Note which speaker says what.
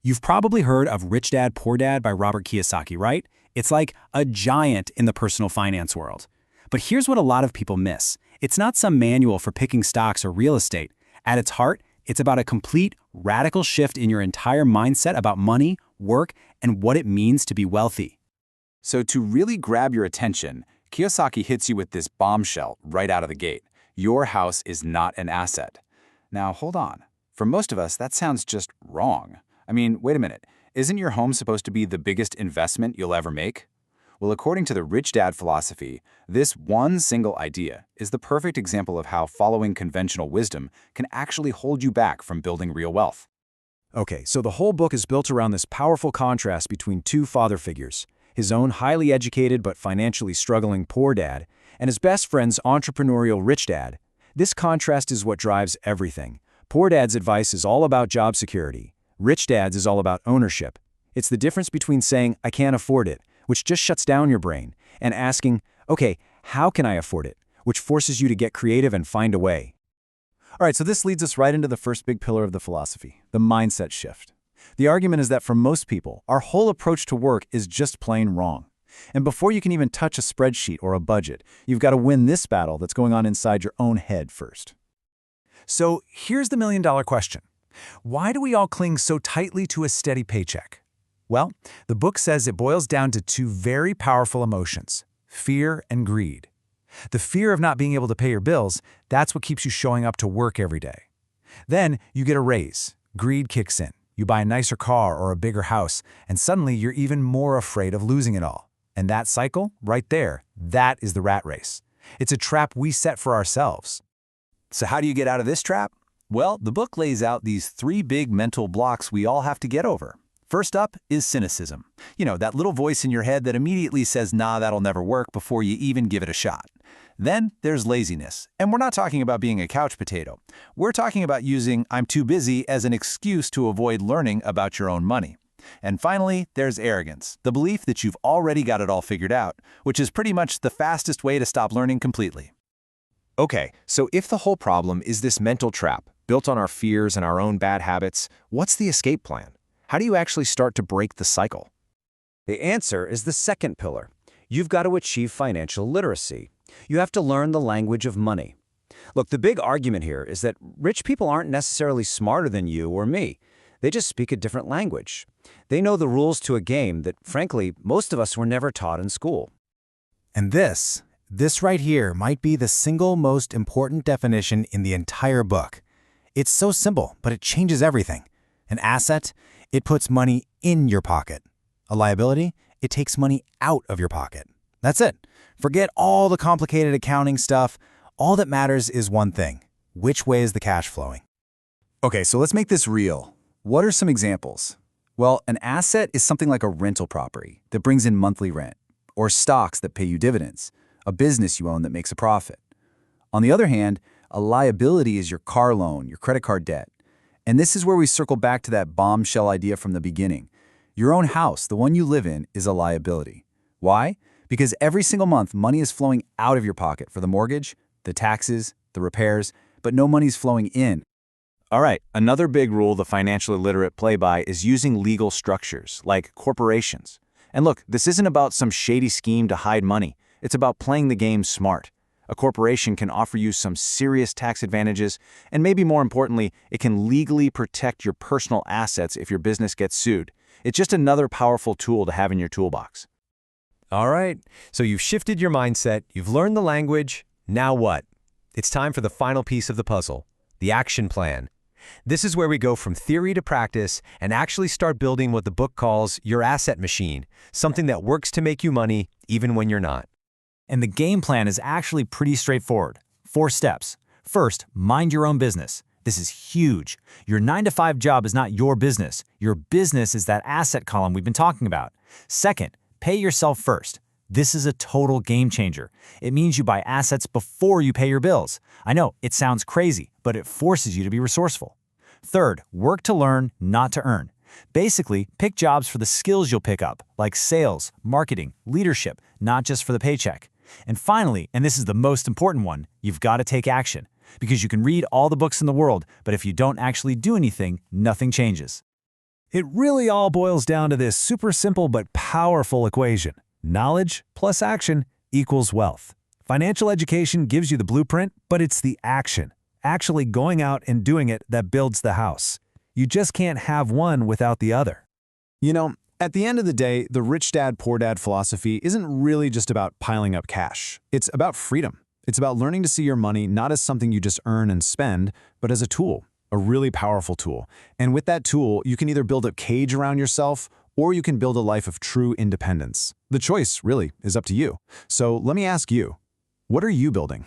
Speaker 1: You've probably heard of Rich Dad, Poor Dad by Robert Kiyosaki, right? It's like a giant in the personal finance world. But here's what a lot of people miss. It's not some manual for picking stocks or real estate. At its heart, it's about a complete, radical shift in your entire mindset about money, work, and what it means to be wealthy.
Speaker 2: So to really grab your attention, Kiyosaki hits you with this bombshell right out of the gate. Your house is not an asset. Now, hold on. For most of us, that sounds just wrong. I mean, wait a minute. Isn't your home supposed to be the biggest investment you'll ever make? Well, according to the Rich Dad philosophy, this one single idea is the perfect example of how following conventional wisdom can actually hold you back from building real wealth.
Speaker 3: Okay, so the whole book is built around this powerful contrast between two father figures, his own highly educated but financially struggling poor dad, and his best friend's entrepreneurial rich dad. This contrast is what drives everything. Poor dad's advice is all about job security. Rich dad's is all about ownership. It's the difference between saying, I can't afford it, which just shuts down your brain, and asking, okay, how can I afford it, which forces you to get creative and find a way.
Speaker 4: All right, so this leads us right into the first big pillar of the philosophy, the mindset shift. The argument is that for most people, our whole approach to work is just plain wrong. And before you can even touch a spreadsheet or a budget, you've got to win this battle that's going on inside your own head first.
Speaker 5: So here's the million-dollar question. Why do we all cling so tightly to a steady paycheck? Well, the book says it boils down to two very powerful emotions, fear and greed. The fear of not being able to pay your bills, that's what keeps you showing up to work every day. Then you get a raise. Greed kicks in. You buy a nicer car or a bigger house, and suddenly you're even more afraid of losing it all. And that cycle, right there, that is the rat race. It's a trap we set for ourselves.
Speaker 2: So how do you get out of this trap? Well, the book lays out these three big mental blocks we all have to get over. First up is cynicism. You know, that little voice in your head that immediately says, nah, that'll never work before you even give it a shot. Then there's laziness. And we're not talking about being a couch potato. We're talking about using I'm too busy as an excuse to avoid learning about your own money. And finally, there's arrogance, the belief that you've already got it all figured out, which is pretty much the fastest way to stop learning completely.
Speaker 6: Okay, so if the whole problem is this mental trap, built on our fears and our own bad habits, what's the escape plan? How do you actually start to break the cycle?
Speaker 3: The answer is the second pillar. You've got to achieve financial literacy. You have to learn the language of money. Look, the big argument here is that rich people aren't necessarily smarter than you or me. They just speak a different language. They know the rules to a game that, frankly, most of us were never taught in school.
Speaker 1: And this right here might be the single most important definition in the entire book. It's so simple, but it changes everything. An asset, it puts money in your pocket. A liability, it takes money out of your pocket. That's it. Forget all the complicated accounting stuff. All that matters is one thing. Which way is the cash flowing?
Speaker 4: Okay, so let's make this real. What are some examples? Well, an asset is something like a rental property that brings in monthly rent, or stocks that pay you dividends, a business you own that makes a profit. On the other hand, a liability is your car loan, your credit card debt. And this is where we circle back to that bombshell idea from the beginning. Your own house, the one you live in, is a liability. Why? Because every single month, money is flowing out of your pocket for the mortgage, the taxes, the repairs, but no money's flowing in.
Speaker 6: All right, another big rule the financially literate play by is using legal structures, like corporations. And look, this isn't about some shady scheme to hide money. It's about playing the game smart. A corporation can offer you some serious tax advantages, and maybe more importantly, it can legally protect your personal assets if your business gets sued. It's just another powerful tool to have in your toolbox.
Speaker 5: All right, so you've shifted your mindset, you've learned the language. Now what? It's time for the final piece of the puzzle, the action plan. This is where we go from theory to practice and actually start building what the book calls your asset machine, something that works to make you money even when you're not.
Speaker 1: And the game plan is actually pretty straightforward. 4 steps. First, mind your own business. This is huge. Your 9-to-5 job is not your business. Your business is that asset column we've been talking about. Second, pay yourself first. This is a total game changer. It means you buy assets before you pay your bills. I know, it sounds crazy, but it forces you to be resourceful. Third, work to learn, not to earn. Basically, pick jobs for the skills you'll pick up, like sales, marketing, leadership, not just for the paycheck. And finally, and this is the most important one, you've got to take action. Because you can read all the books in the world, but if you don't actually do anything, nothing changes.
Speaker 5: It really all boils down to this super simple but powerful equation. Knowledge plus action equals wealth. Financial education gives you the blueprint, but it's the action, actually going out and doing it, that builds the house. You just can't have one without the other.
Speaker 3: You know, at the end of the day, the rich dad, poor dad philosophy isn't really just about piling up cash. It's about freedom. It's about learning to see your money not as something you just earn and spend, but as a tool, a really powerful tool. And with that tool, you can either build a cage around yourself or you can build a life of true independence. The choice, really, is up to you. So let me ask you, what are you building?